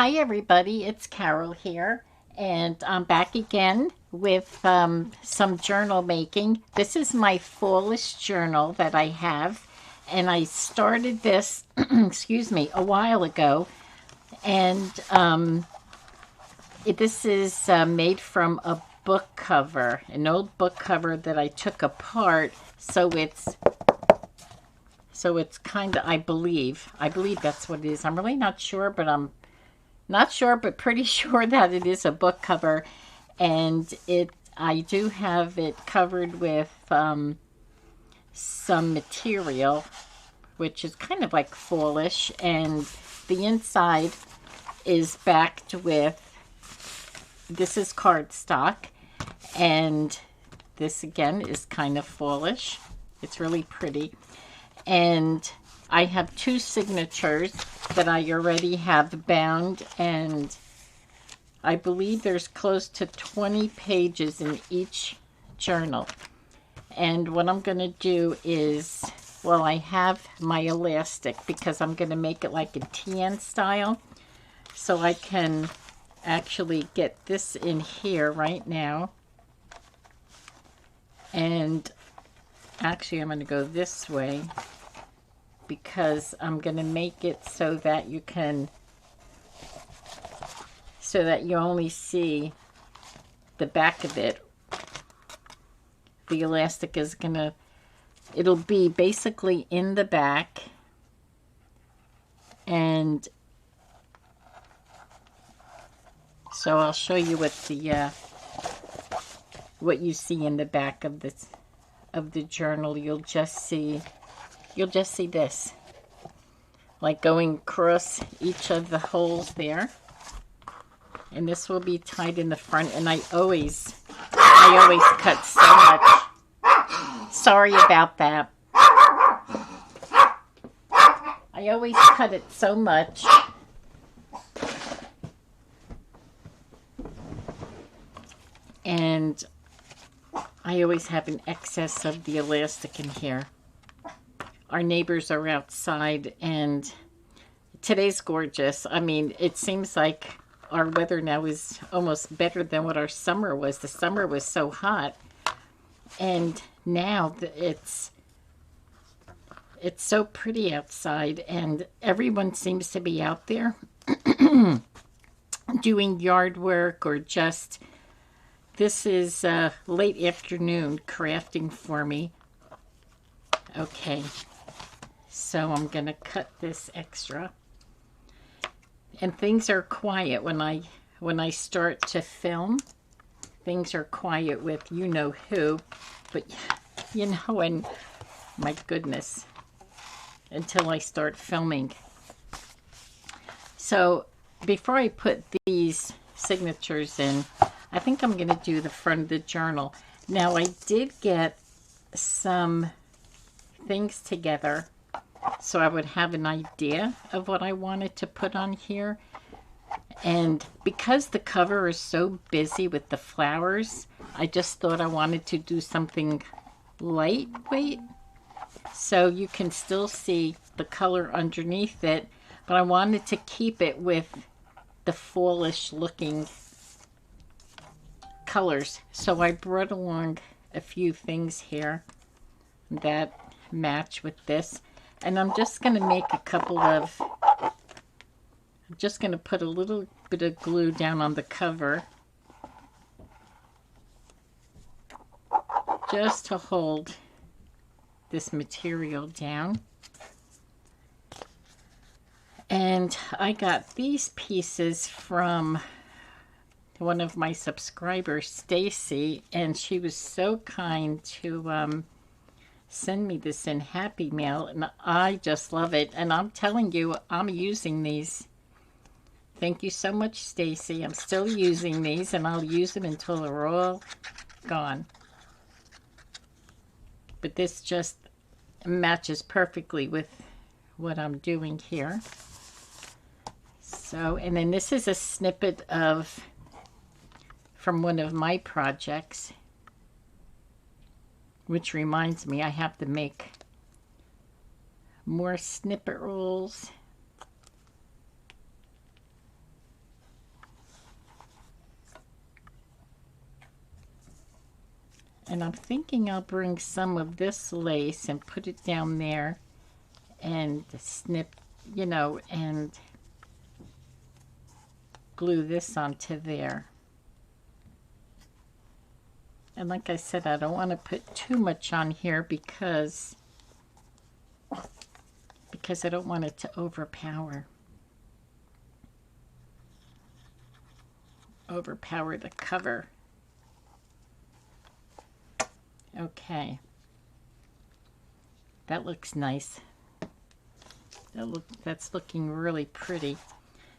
Hi, everybody. It's Carol here, and I'm back again with some journal making. This is my fallish journal that I have, and I started this, excuse me, a while ago. And this is made from a book cover, an old book cover that I took apart. So it's kind of, I believe that's what it is. I'm really not sure, but I'm not sure, but pretty sure that it is a book cover, and I do have it covered with some material, which is kind of like fallish, and the inside is backed with, this is cardstock, and this again is kind of fallish. It's really pretty, and I have two signatures that I already have bound, and I believe there's close to 20 pages in each journal. And what I'm going to do is, well, I have my elastic because I'm going to make it like a TN style. So I can actually get this in here right now. And actually, I'm going to go this way, because I'm going to make it so that you only see the back of it. The elastic is it'll be basically in the back, and so I'll show you what you see in the back of the journal. You'll just see this, like going across each of the holes there. And this will be tied in the front. And I always cut so much. Sorry about that. I always cut it so much. And I always have an excess of the elastic in here. Our neighbors are outside, and today's gorgeous. I mean, it seems like our weather now is almost better than what our summer was. The summer was so hot, and now it's so pretty outside, and everyone seems to be out there doing yard work, or just, this is late afternoon crafting for me. Okay. So I'm going to cut this extra. And things are quiet when I start to film. Things are quiet with you know who. But and my goodness, until I start filming. So before I put these signatures in, I think I'm going to do the front of the journal. Now, I did get some things together so I would have an idea of what I wanted to put on here. And because the cover is so busy with the flowers, I just thought I wanted to do something lightweight, so you can still see the color underneath it, but I wanted to keep it with the fallish looking colors. So I brought along a few things here that match with this. And I'm just going to make I'm just going to put a little bit of glue down on the cover, just to hold this material down. And I got these pieces from one of my subscribers, Stacy, and she was so kind to send me this in Happy Mail, and I just love it. And I'm telling you, I'm using these. Thank you so much, Stacy. I'm still using these, and I'll use them until they're all gone. But this just matches perfectly with what I'm doing here. So, and then this is a snippet from one of my projects, which reminds me I have to make more snippet rolls. And I'm thinking I'll bring some of this lace and put it down there and snip, you know, and glue this onto there. And like I said, I don't want to put too much on here because I don't want it to overpower the cover. Okay. That looks nice. That's looking really pretty.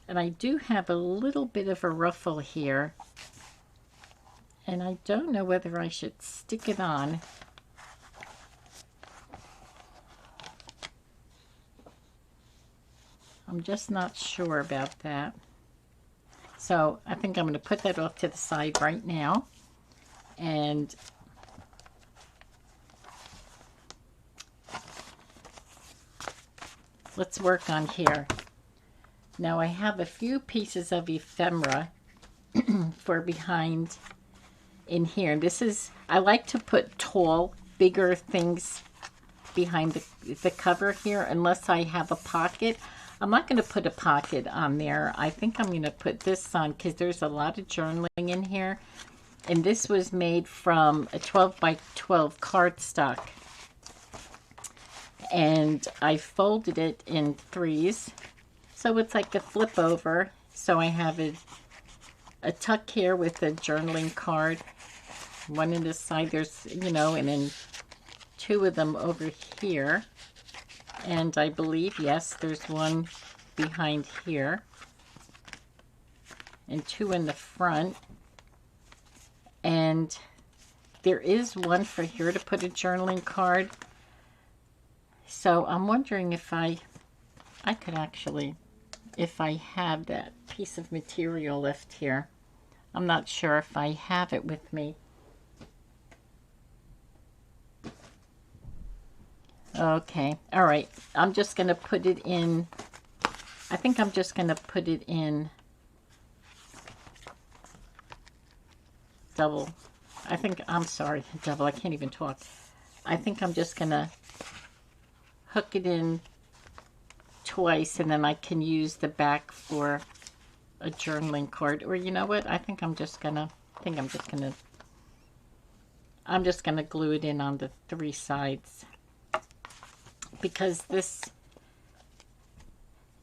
And I do have a little bit of a ruffle here. And I don't know whether I should stick it on. I'm just not sure about that. So I think I'm going to put that off to the side right now. And let's work on here. Now I have a few pieces of ephemera for behind in here. This is, I like to put tall, bigger things behind the cover here unless I have a pocket. I'm not going to put a pocket on there. I think I'm going to put this on because there's a lot of journaling in here. And this was made from a 12 by 12 cardstock. And I folded it in threes. So it's like a flip over. So I have a tuck here with a journaling card. One in this side, there's, you know, and then two of them over here. And I believe, yes, there's one behind here. And two in the front. And there is one for here to put a journaling card. So I'm wondering if I could actually, if I have that piece of material left here. I'm not sure if I have it with me. Okay, all right. I'm just going to put it in, I think I'm just going to put it in double. I'm sorry, double. I can't even talk. I think I'm just going to hook it in twice and then I can use the back for a journaling card. Or you know what? I'm just going to glue it in on the three sides. Because this,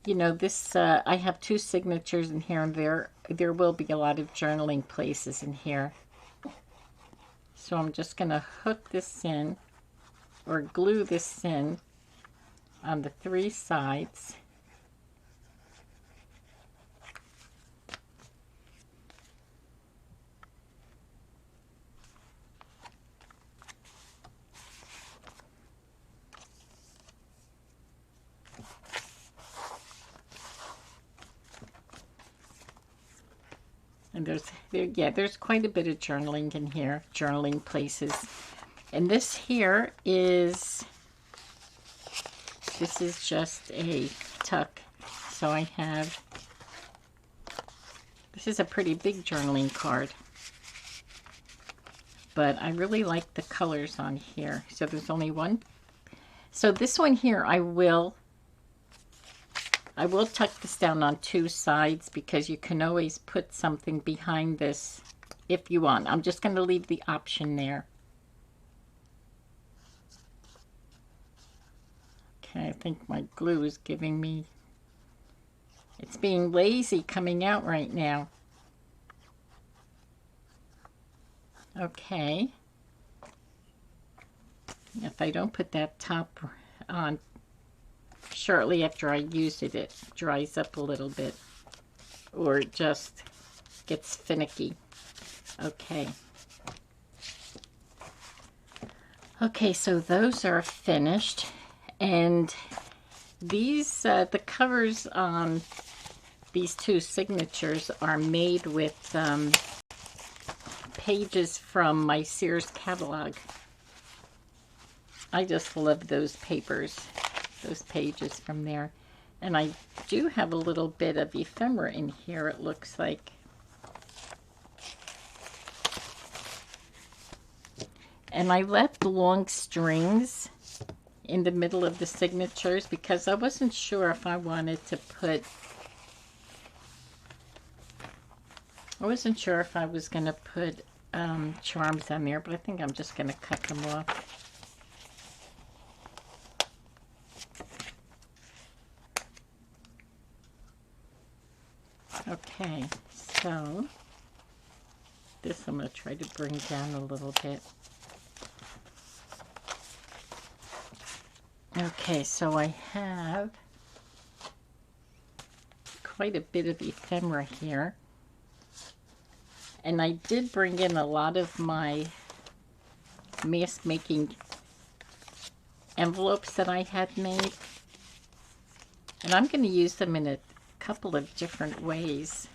you know, this, I have two signatures in here and there will be a lot of journaling places in here. So I'm just going to hook this in or glue this in on the three sides. And there's quite a bit of journaling in here, journaling places. And this here is, this is just a tuck. So I have, this is a pretty big journaling card. But I really like the colors on here. So there's only one. So this one here, I will tuck this down on two sides because you can always put something behind this if you want. I'm just going to leave the option there. Okay, I think my glue is giving me, it's being lazy coming out right now. Okay. If I don't put that top on shortly after I use it, it dries up a little bit or it just gets finicky. Okay. Okay, so those are finished, and these, the covers on these two signatures are made with pages from my Sears catalog. I just love those papers. Those pages from there. And I do have a little bit of ephemera in here, it looks like. And I left long strings in the middle of the signatures because I wasn't sure if I wanted to put, I wasn't sure if I was going to put charms on there, but I think I'm just going to cut them off. Okay, so this I'm going to try to bring down a little bit. Okay, so I have quite a bit of ephemera here. And I did bring in a lot of my mask making envelopes that I had made. And I'm going to use them in a couple of different ways.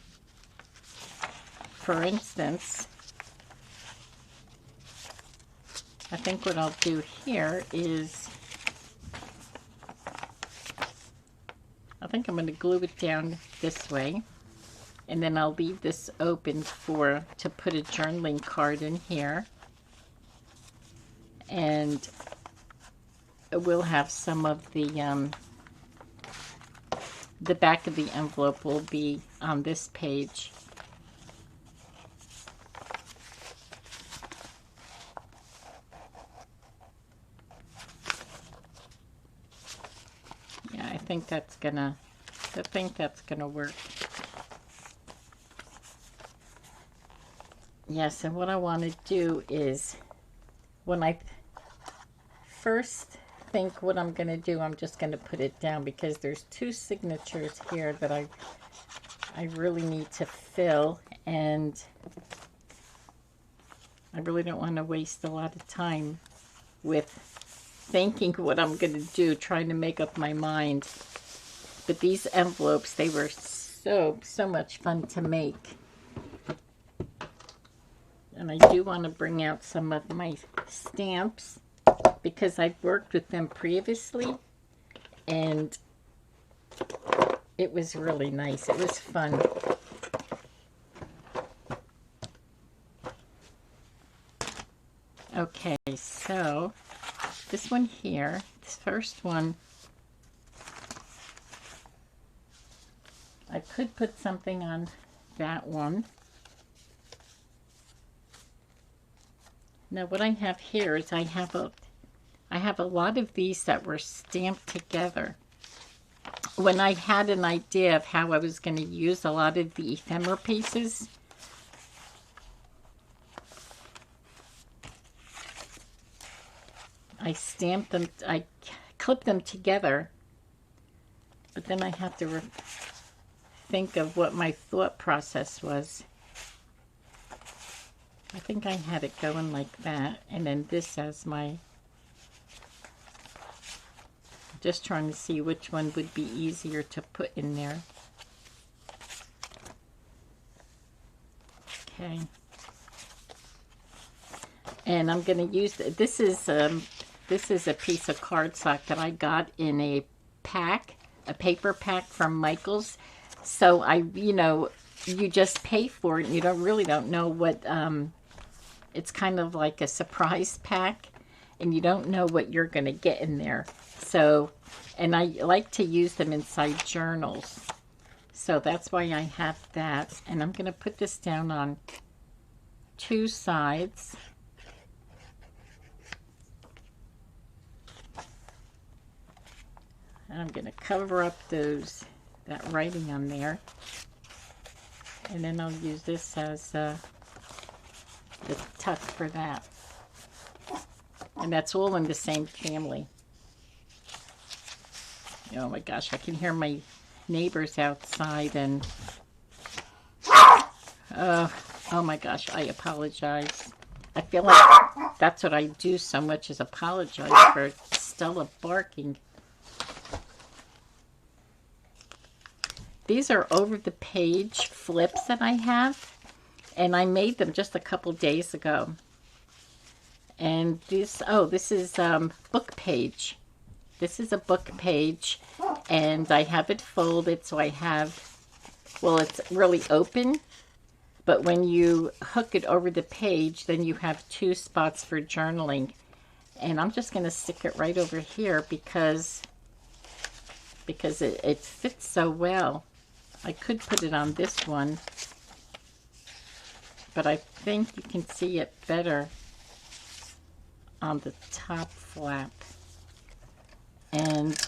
For instance, I think what I'll do here is, I think I'm going to glue it down this way, and then I'll leave this open to put a journaling card in here, and we'll have some of the back of the envelope will be on this page. I think that's gonna work. Yes, and what I want to do is, when I first think what I'm gonna do, I'm just gonna put it down because there's two signatures here that I really need to fill, and I really don't want to waste a lot of time with thinking what I'm going to do, trying to make up my mind. But these envelopes, they were so much fun to make. And I do want to bring out some of my stamps because I've worked with them previously and it was really nice. It was fun. Okay, so this one here, this first one, I could put something on that one. Now what I have here is I have a lot of these that were stamped together. When I had an idea of how I was going to use a lot of the ephemera pieces, I stamped them, I clipped them together, but then I had to think of what my thought process was. I think I had it going like that, and then this as my, just trying to see which one would be easier to put in there. Okay. And I'm going to use, this is a piece of cardstock that I got in a pack, a paper pack from Michael's. So you just pay for it and you really don't know what, it's kind of like a surprise pack and you don't know what you're going to get in there. So, and I like to use them inside journals. So that's why I have that. And I'm going to put this down on two sides. And I'm going to cover up that writing on there. And then I'll use this as the tuck for that. And that's all in the same family. Oh my gosh, I can hear my neighbors outside and oh my gosh, I apologize. I feel like that's what I do so much, is apologize for Stella barking. These are over the page flips that I have, and I made them just a couple days ago. And this is book page. This is a book page, and I have it folded, so I have, well, it's really open, But when you hook it over the page, then you have 2 spots for journaling. And I'm just going to stick it right over here because it fits so well. I could put it on this one, but I think you can see it better on the top flap. And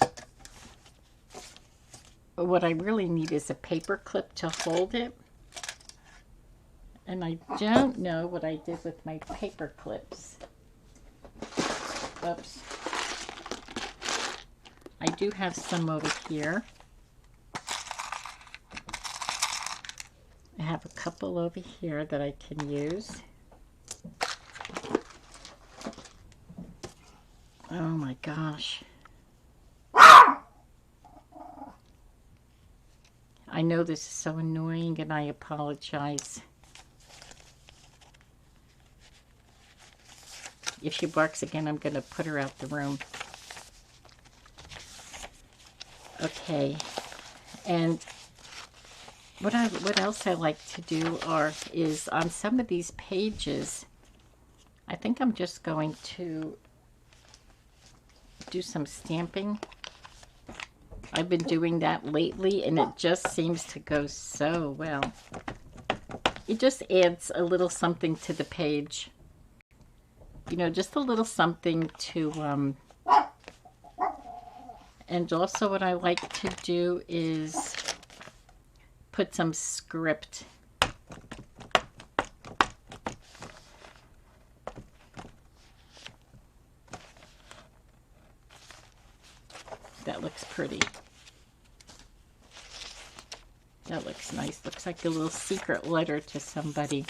what I really need is a paper clip to hold it. And I don't know what I did with my paper clips. Oops. I do have some over here. I have a couple over here that I can use. Oh my gosh. I know this is so annoying and I apologize. If she barks again, I'm going to put her out the room. Okay. And what else I like to do is on some of these pages, I think I'm just going to do some stamping. I've been doing that lately and it just seems to go so well. It just adds a little something to the page. You know, just a little something to, and also what I like to do is put some script. That looks pretty. That looks nice. Looks like a little secret letter to somebody.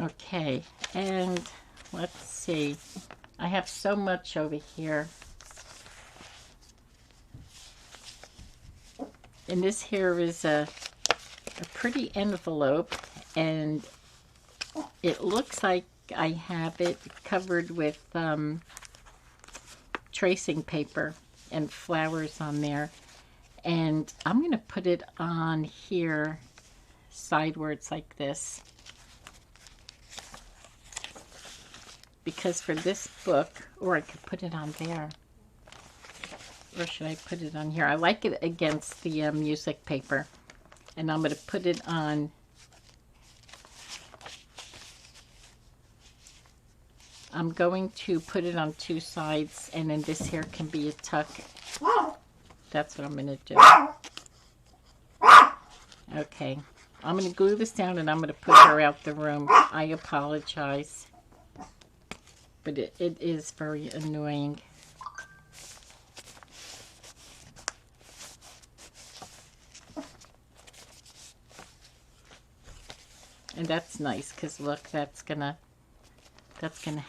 Okay, and let's see. I have so much over here. And this here is a pretty envelope, and it looks like I have it covered with tracing paper and flowers on there. And I'm going to put it on here sidewards like this. Because for this book, or I could put it on there. Or should I put it on here? I like it against the music paper. And I'm going to put it on. I'm going to put it on 2 sides, and then this here can be a tuck. That's what I'm going to do. Okay. I'm going to glue this down, and I'm going to put her out the room. I apologize. But it is very annoying. And that's nice, because look, that's gonna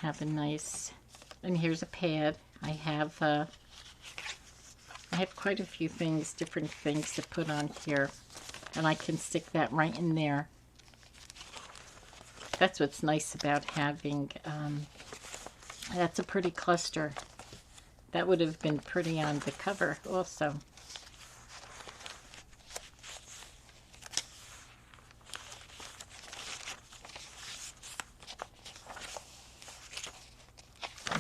have a nice, and here's a pad. I have quite a few things, different things to put on here, and I can stick that right in there. That's what's nice about having, that's a pretty cluster. That would have been pretty on the cover also.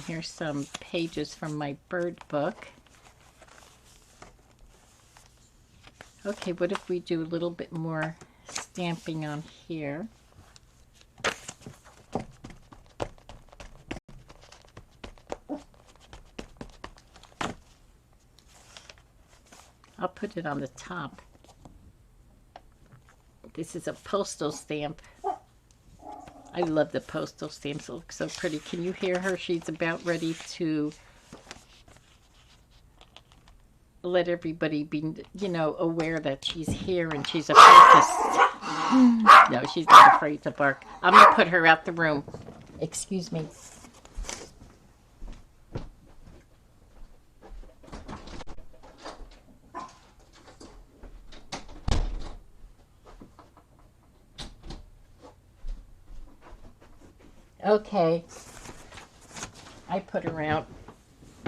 Here's some pages from my bird book. Okay, what if we do a little bit more stamping on here? I'll put it on the top. This is a postal stamp. I love the postal stamps. It looks so pretty. Can you hear her? She's about ready to let everybody be, you know, aware that she's here and she's afraid to... No, she's not afraid to bark. I'm going to put her out the room. Excuse me. Okay, I put her out,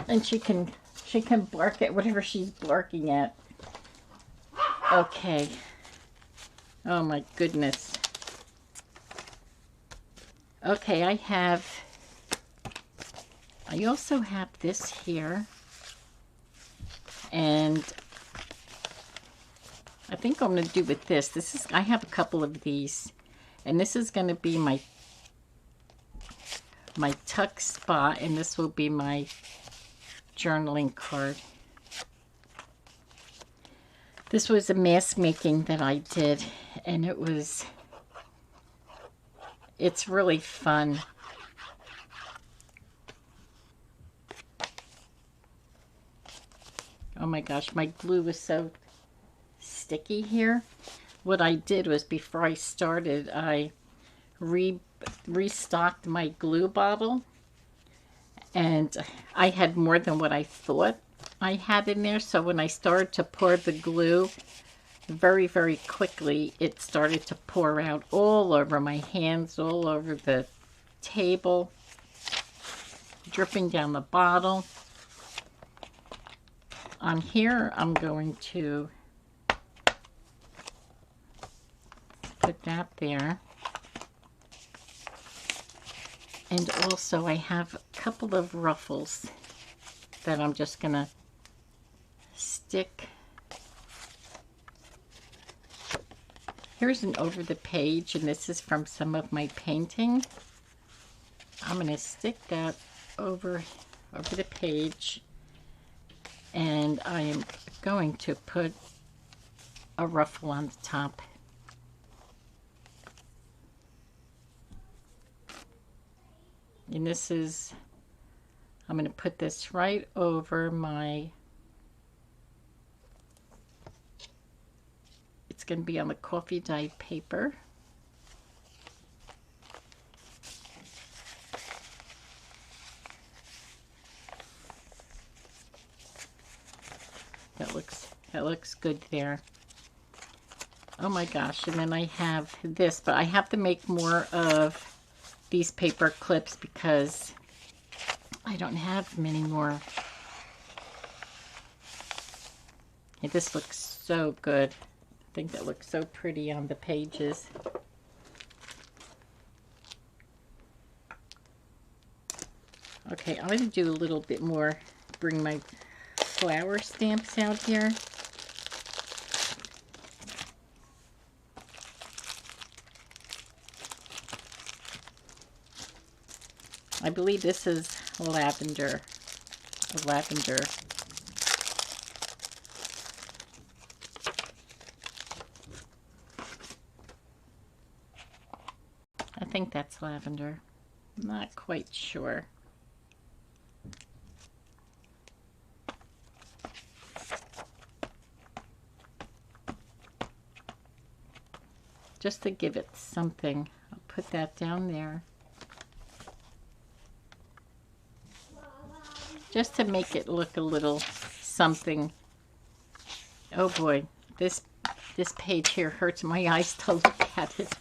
and she can bark at whatever she's barking at. Okay. Oh my goodness. Okay, I also have this here. And I think I'm going to do with this. I have a couple of these. And this is going to be my tuck spot. And this will be my journaling card. This was a mask making that I did. And it's really fun. Oh my gosh, my glue was so sticky here. What I did was, before I started, I restocked my glue bottle, and I had more than what I thought I had in there. So when I started to pour the glue, very, very quickly, it started to pour out all over my hands, all over the table, dripping down the bottle. On here, I'm going to put that there. And also I have a couple of ruffles that I'm just going to stick. Here's an over the page, and this is from some of my painting. I'm going to stick that over the page. And I am going to put a ruffle on the top. And I'm going to put this right over it's going to be on the coffee dyed paper. That looks good there. Oh my gosh, and then I have this, but I have to make more of these paper clips because I don't have many more. Hey, this looks so good. I think that looks so pretty on the pages. Okay, I'm going to do a little bit more, bring my flower stamps out here. I believe this is lavender. Lavender. I think that's lavender. I'm not quite sure. Just to give it something, I'll put that down there. Just to make it look a little something. Oh boy, this page here hurts my eyes to look at it.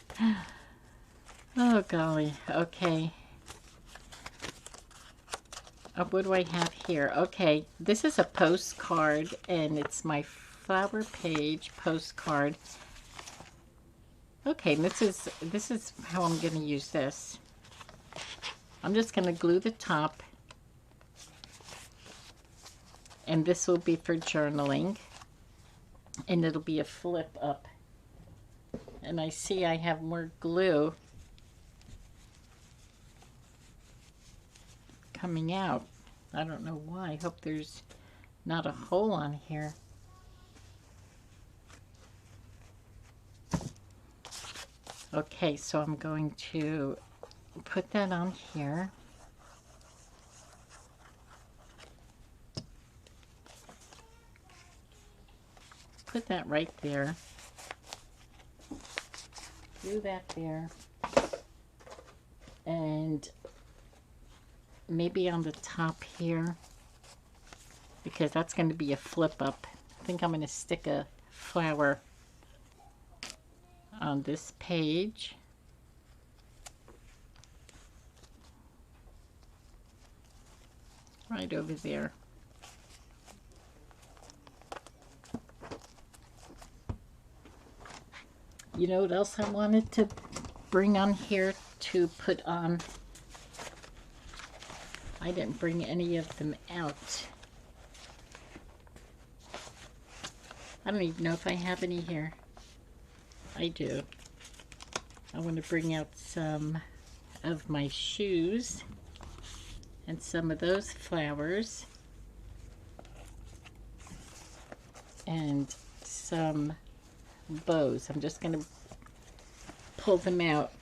Oh golly, okay. What do I have here? Okay, this is a postcard, and it's my flower page postcard. Okay, this is how I'm going to use this. I'm just going to glue the top, and this will be for journaling, and it'll be a flip up. And I see I have more glue coming out. I don't know why. I hope there's not a hole on here. Okay, so I'm going to put that on here. Put that right there. Do that there. And maybe on the top here, because that's going to be a flip up. I think I'm going to stick a flower on this page. Right over there. You know what else I wanted to bring on here to put on? I didn't bring any of them out. I don't even know if I have any here. I do. I want to bring out some of my shoes and some of those flowers and some bows. I'm just going to pull them out,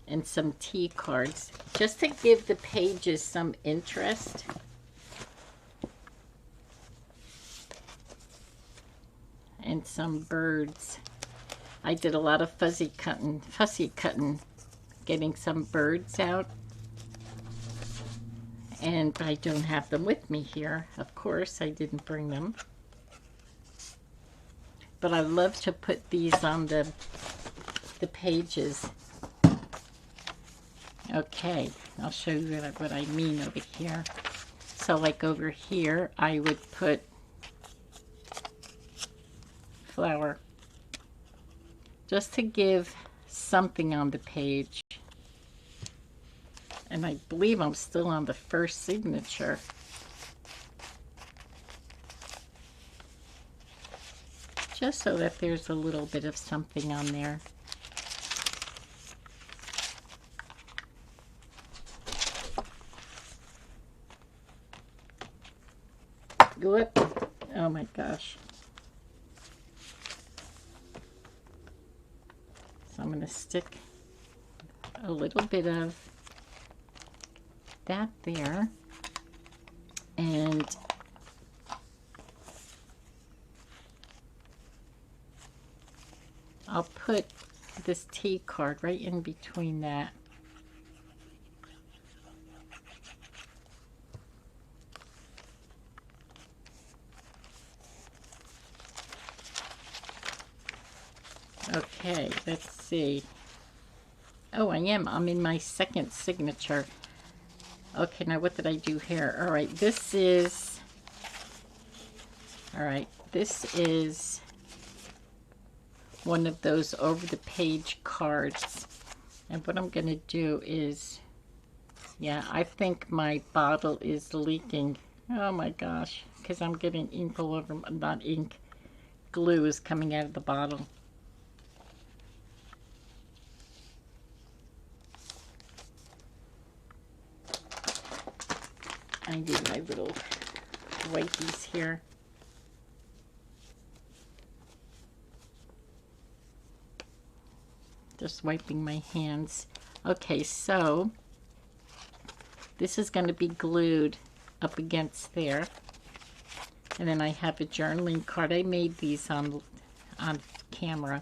and some tea cards just to give the pages some interest. And some birds. I did a lot of fussy cutting, getting some birds out. And I don't have them with me here. Of course, I didn't bring them. But I love to put these on the pages. Okay, I'll show you what I mean over here. So like over here, I would put flower, just to give something on the page. And I believe I'm still on the first signature. Just so that there's a little bit of something on there. Whoop. Oh my gosh. So I'm going to stick a little bit of that there, and I'll put this tea card right in between that. Okay, let's see. Oh, I'm in my second signature. Okay, now what did I do here? All right, this is one of those over the page cards. And what I'm going to do is, yeah, I think my bottle is leaking. Oh my gosh, because I'm getting ink all over, not ink, glue is coming out of the bottle. I need my little wipies here. Just wiping my hands. Okay, so this is going to be glued up against there. And then I have a journaling card. I made these on camera.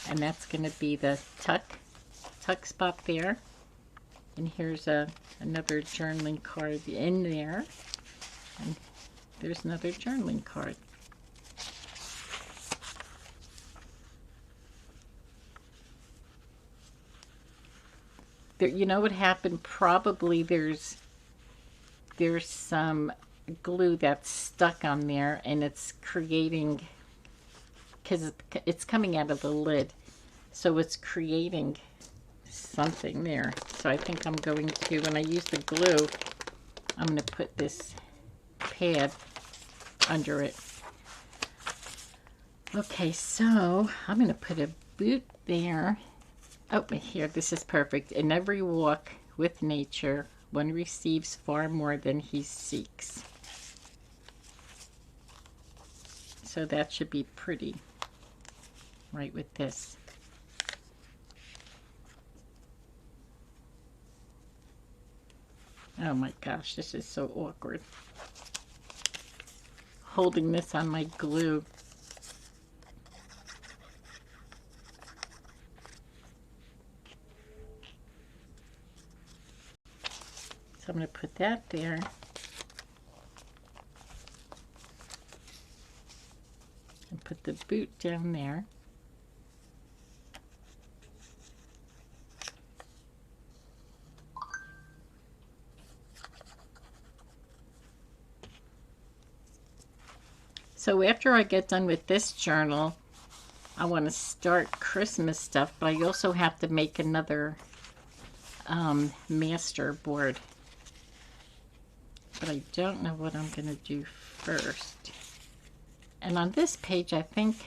And that's going to be the tuck spot there. And here's another journaling card in there. And there's another journaling card. There, you know what happened? Probably there's some glue that's stuck on there, and it's creating, because it's coming out of the lid, so it's creating something there. So I think I'm going to, when I use the glue, I'm going to put this pad under it. Okay, so I'm going to put a boot there. Oh, here, this is perfect. In every walk with nature, one receives far more than he seeks. So that should be pretty, right with this. Oh my gosh, this is so awkward. Holding this on my glue. So I'm going to put that there. And put the boot down there. So after I get done with this journal, I want to start Christmas stuff, but I also have to make another master board. But I don't know what I'm going to do first. And on this page, I think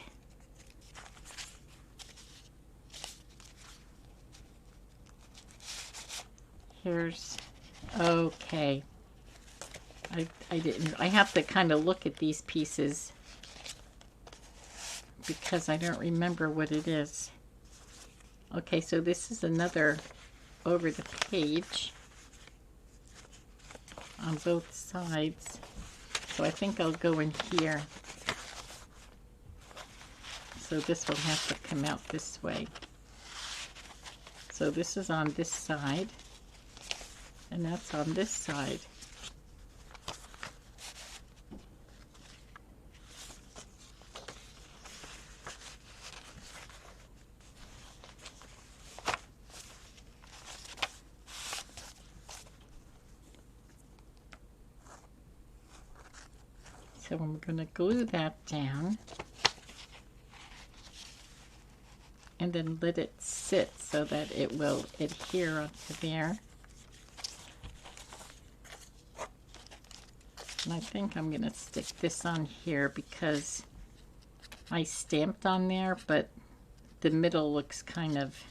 here's, okay. I have to kind of look at these pieces because I don't remember what it is. Okay, so this is another over the page on both sides. So I think I'll go in here. So this will have to come out this way. So this is on this side, and that's on this side. So I'm going to glue that down and then let it sit so that it will adhere onto there. And I think I'm going to stick this on here because I stamped on there, but the middle looks kind of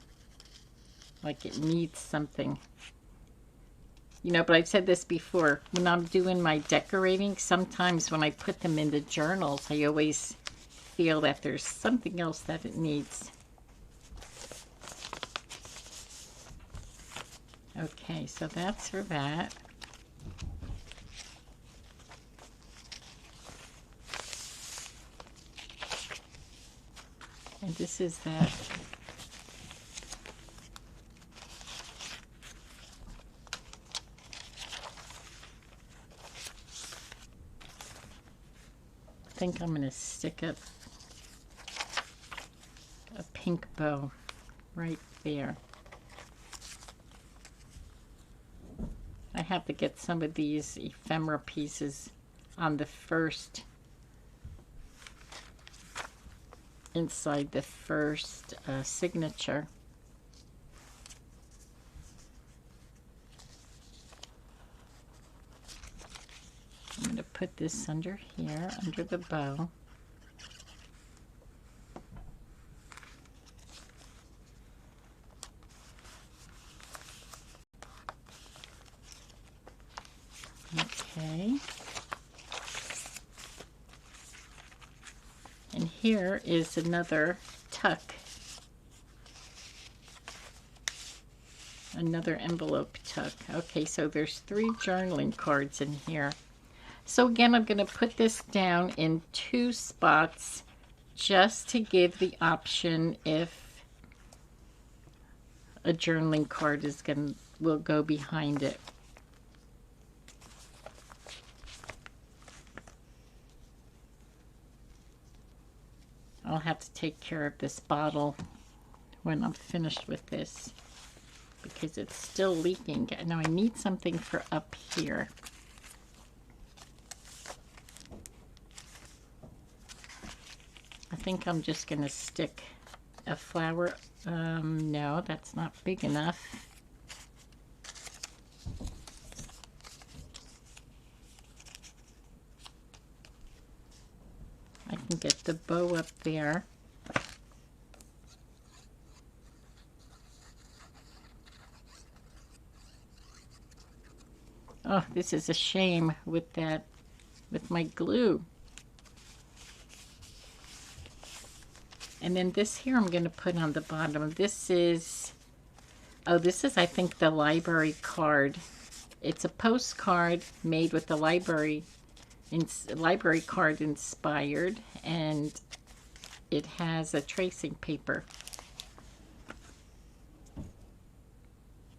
like it needs something. You know, but I've said this before, when I'm doing my decorating, sometimes when I put them in the journals, I always feel that there's something else that it needs. Okay, so that's for that. And this is that. I think I'm going to stick up a pink bow right there. I have to get some of these ephemera pieces on the first, inside the first signature. I'm going to put this under here, under the bow. Okay. And here is another tuck. Another envelope tuck. Okay, so there's 3 journaling cards in here. So again, I'm going to put this down in 2 spots just to give the option if a journaling card will go behind it. I'll have to take care of this bottle when I'm finished with this because it's still leaking. Now I need something for up here. I think I'm just going to stick a flower. No, that's not big enough. I can get the bow up there. Oh, this is a shame with that, with my glue. And then this here I'm going to put on the bottom. This is, oh, this is, I think, the library card. It's a postcard made with the library card inspired, and it has a tracing paper.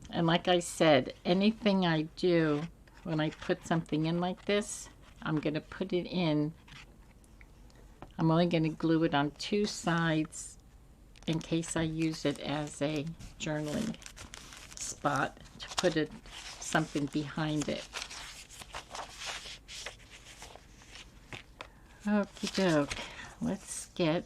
And like I said, anything I do, when I put something in like this, I'm going to put it in. I'm only going to glue it on 2 sides in case I use it as a journaling spot to put something behind it. Okie doke. Let's get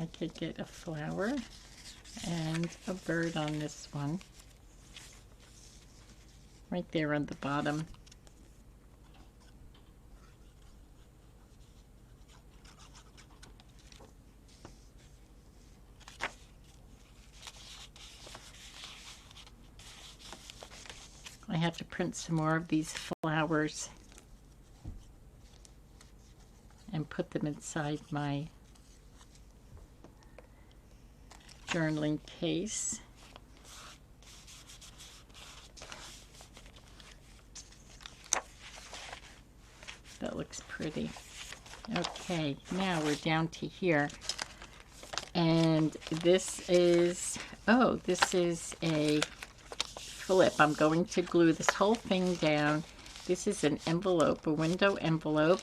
I could get a flower and a bird on this one. Right there on the bottom. I have to print some more of these flowers and put them inside my journaling case. That looks pretty. Okay, now we're down to here. And this is, oh, this is a flip. I'm going to glue this whole thing down. This is an envelope, a window envelope.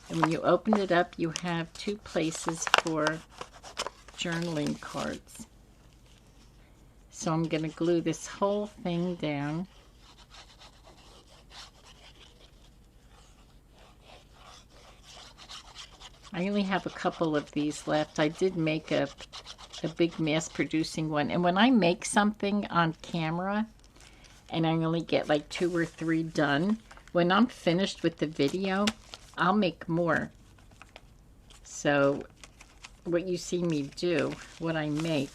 And when you open it up, you have two places for journaling cards. So I'm going to glue this whole thing down. I only have a couple of these left. I did make a big mass producing one. And when I make something on camera and I only get like 2 or 3 done, when I'm finished with the video, I'll make more. So what you see me do, what I make,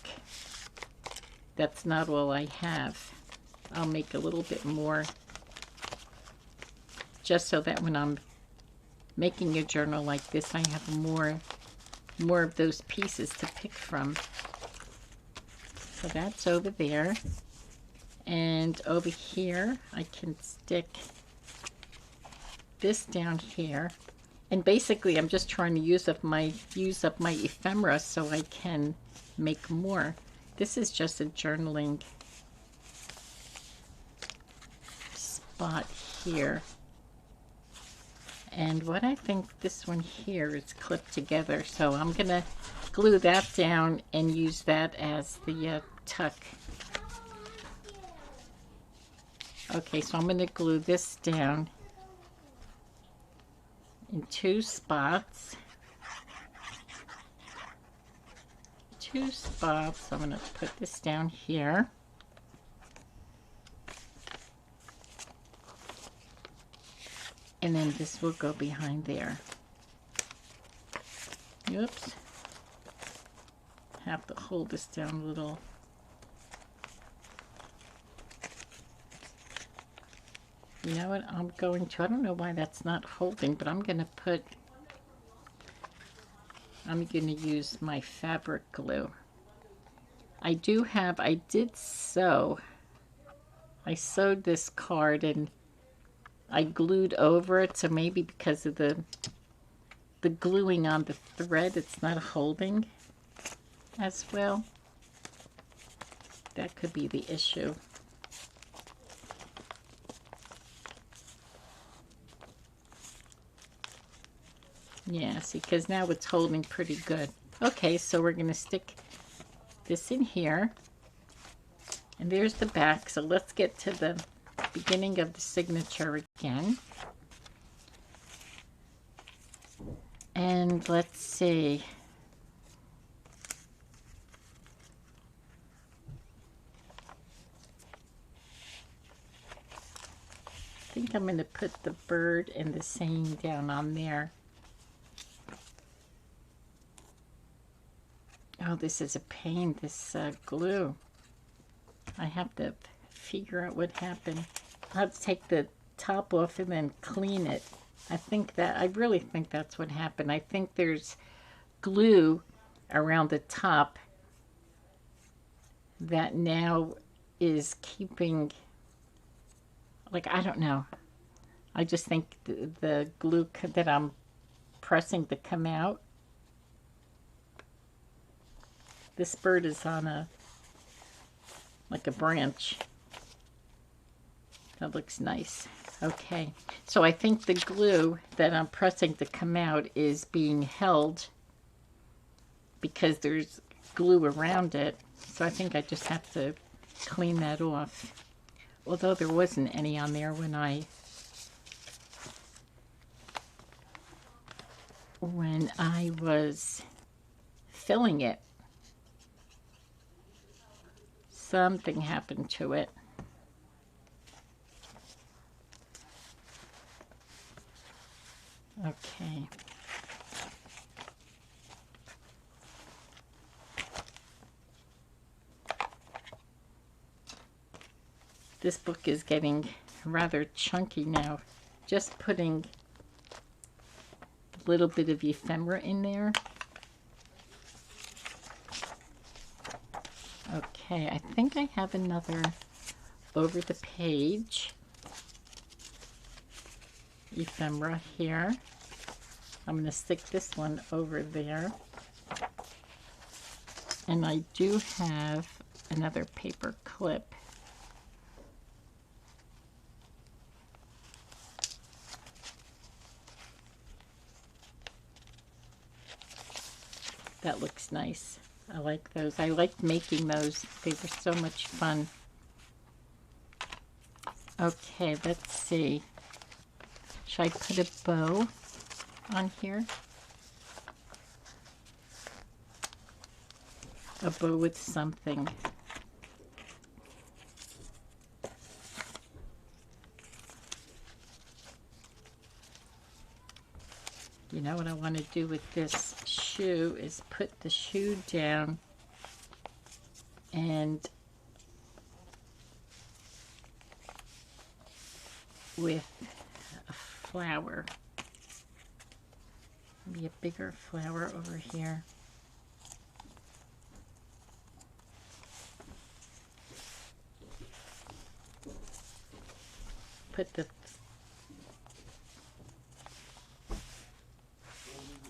that's not all I have. I'll make a little bit more just so that when I'm making a journal like this, I have more of those pieces to pick from. So that's over there. And over here, I can stick this down here. And basically, I'm just trying to use up my ephemera so I can make more. This is just a journaling spot here. And what I think this one here is clipped together, so I'm gonna glue that down and use that as the tuck. Okay, so I'm gonna glue this down in 2 spots. 2 spots. I'm gonna put this down here. And then this will go behind there. Oops. Have to hold this down a little. You know what? I'm going to, I don't know why that's not holding, but I'm going to use my fabric glue. I sewed this card and I glued over it, so maybe because of the gluing on the thread, it's not holding as well. That could be the issue. Yeah, see, because now it's holding pretty good. Okay, so we're going to stick this in here. And there's the back, so let's get to the beginning of the signature again. And let's see. I think I'm going to put the bird and the saying down on there. Oh, this is a pain, this glue. I have to figure out what happened. I'll have to take the top off and then clean it. I really think that's what happened. I think there's glue around the top that now is keeping, like, I don't know. I just think the glue that I'm pressing to come out. This bird is on like a branch. That looks nice. Okay, so I think the glue that I'm pressing to come out is being held because there's glue around it. So I think I just have to clean that off. Although there wasn't any on there when I was filling it. Something happened to it. Okay. This book is getting rather chunky now. Just putting a little bit of ephemera in there. Okay, I think I have another over the page ephemera here. I'm going to stick this one over there. And I do have another paper clip. That looks nice. I like those. I liked making those. They were so much fun. Okay, let's see. Should I put a bow on here? A bow with something. You know what I want to do with this shoe is put the shoe down and with a flower. Maybe a bigger flower over here. Put the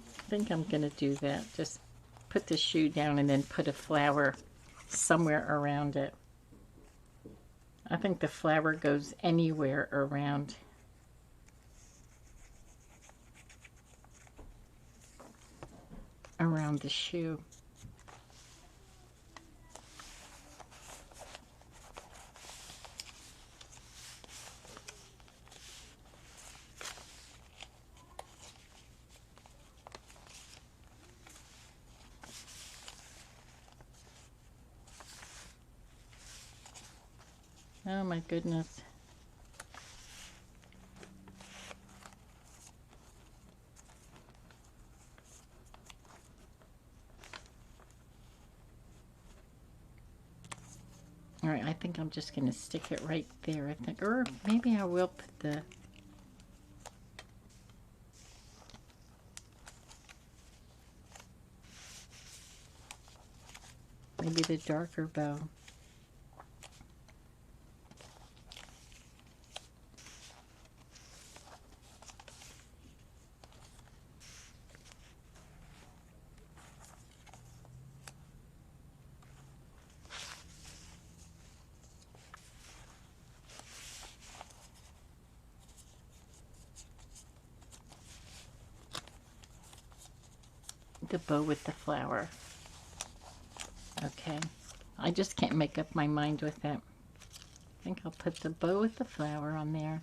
I think I'm going to do that. Just put the shoe down and then put a flower somewhere around it. I think the flower goes anywhere around. Around the shoe. Oh my goodness. All right, I think I'm just going to stick it right there, I think. Or maybe I will put the... maybe the darker bow. The bow with the flower. Okay, I just can't make up my mind with that. I think I'll put the bow with the flower on there.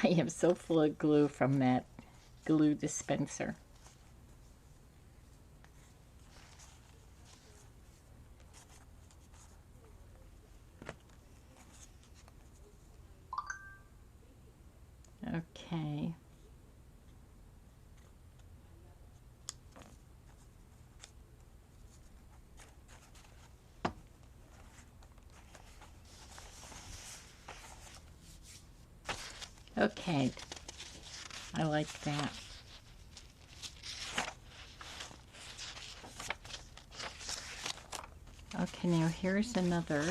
I am so full of glue from that glue dispenser. Okay. Okay. I like that. Okay, now here's another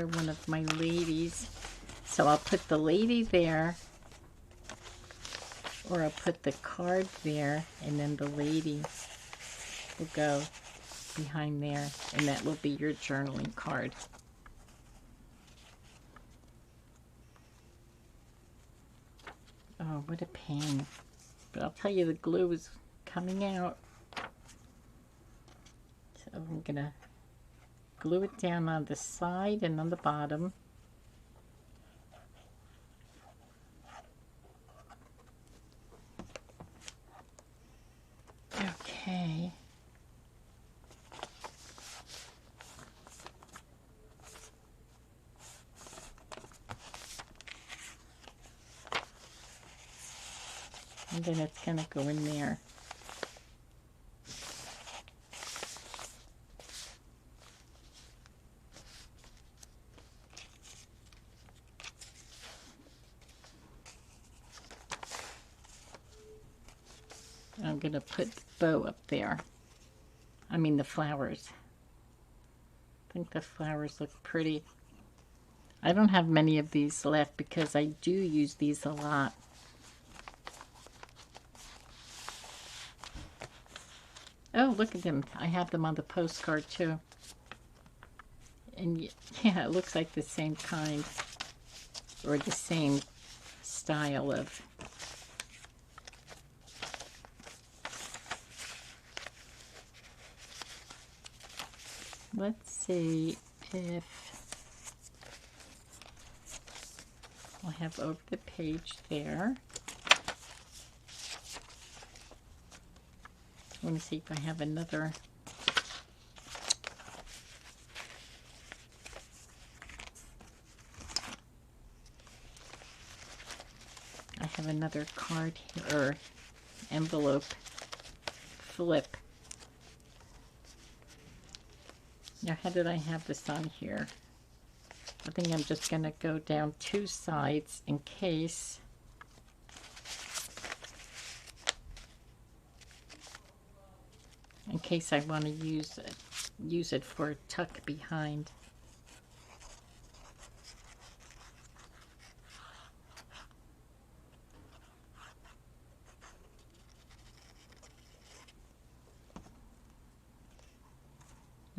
one of my ladies. So I'll put the lady there, or I'll put the card there, and then the lady will go behind there, and that will be your journaling card. Oh, what a pain. But I'll tell you, the glue is coming out. So I'm going to glue it down on the side and on the bottom. Okay. And then it's going to go in there. I'm going to put the bow up there. I mean the flowers. I think the flowers look pretty. I don't have many of these left because I do use these a lot. Oh, look at them. I have them on the postcard too. And yeah, it looks like the same kind or the same style of. Let's see if I'll have over the page there. I want to see if I have another. I have another card here, or envelope flip. Now, how did I have this on here? I think I'm just going to go down two sides in case. In case I want to use it for a tuck behind.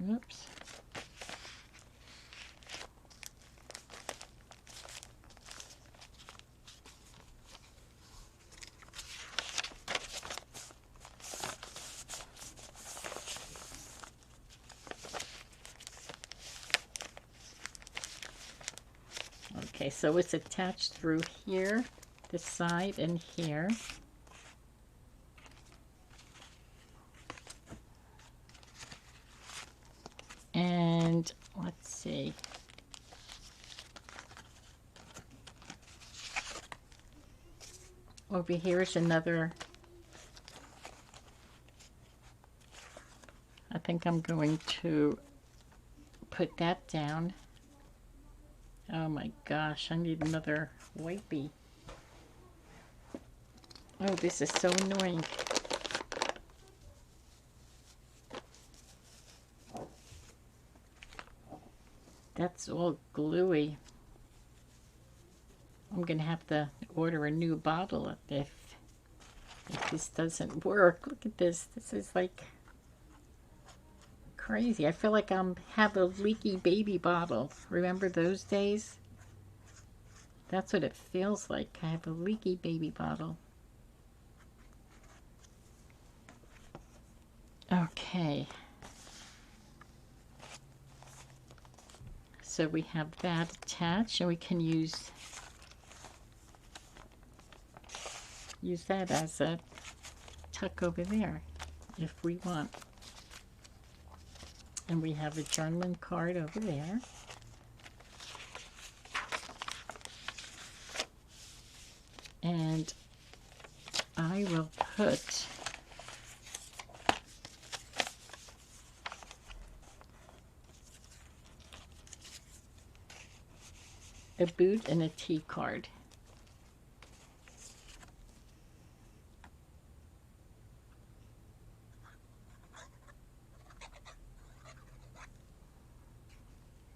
Oops. Okay, so it's attached through here, this side, and here. And let's see. Over here is another. I think I'm going to put that down. Oh my gosh, I need another wipey. Oh, this is so annoying. That's all gluey. I'm gonna have to order a new bottle if this doesn't work. Look at this. This is like crazy. I feel like have a leaky baby bottle. Remember those days? That's what it feels like. I have a leaky baby bottle. Okay. So we have that attached, and we can use that as a tuck over there if we want. And we have a journaling card over there. And I will put a boot and a tea card.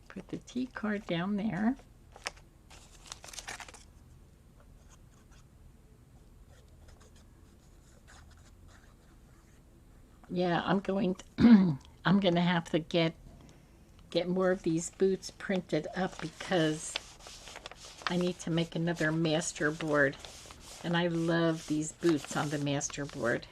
Put the tea card down there. Yeah, I'm going to I'm gonna have to get more of these boots printed up because I need to make another master board, and I love these boots on the master board.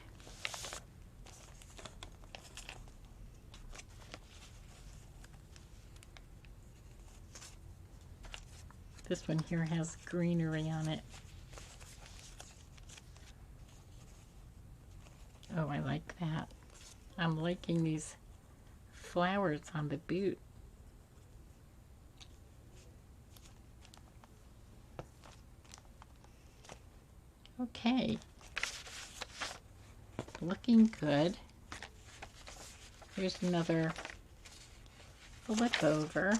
This one here has greenery on it. Oh, I like that. I'm liking these flowers on the boot. Okay. Looking good. Here's another flip over.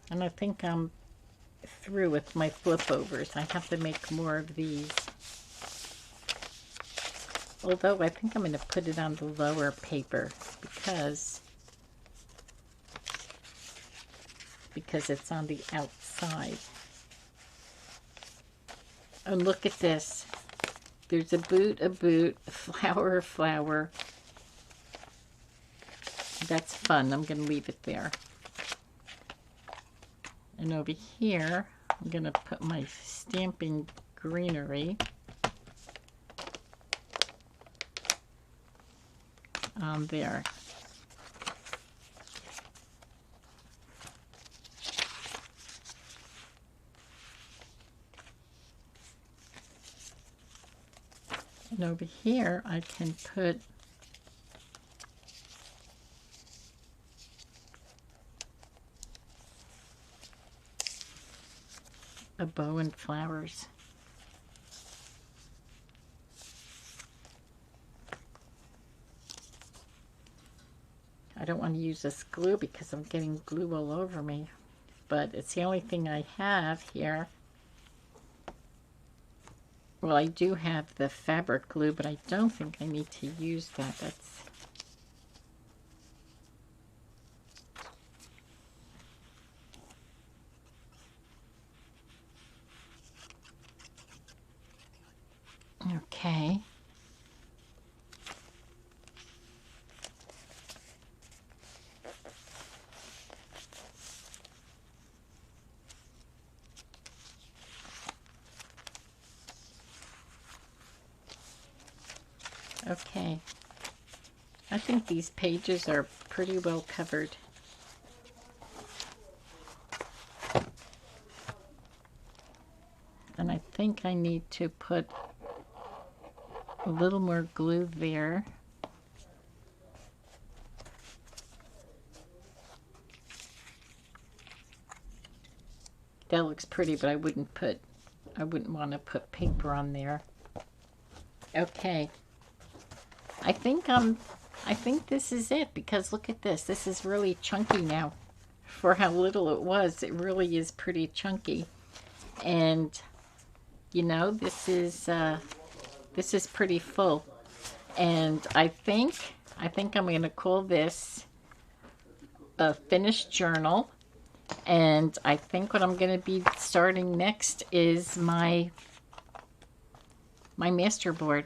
And I think I'm through with my flip overs. I have to make more of these. Although I think I'm going to put it on the lower paper because it's on the outside. Oh, look at this. There's a boot, a flower, a flower. That's fun. I'm going to leave it there. And over here, I'm going to put my stamping greenery on there. And over here, I can put a bow and flowers. I don't want to use this glue because I'm getting glue all over me, but it's the only thing I have here. Well, I do have the fabric glue, but I don't think I need to use that. That's okay. Okay. I think these pages are pretty well covered. And I think I need to put a little more glue there. That looks pretty, but I wouldn't want to put paper on there. Okay. I think this is it, because look at this. This is really chunky now. For how little it was, it really is pretty chunky. And you know, this is pretty full. And I think I'm going to call this a finished journal. And I think what I'm going to be starting next is my masterboard.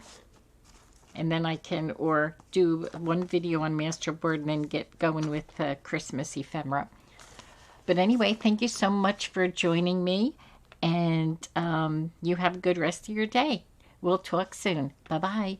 And then I can, or do one video on masterboard and then get going with Christmas ephemera. But anyway, thank you so much for joining me. And you have a good rest of your day. We'll talk soon. Bye-bye.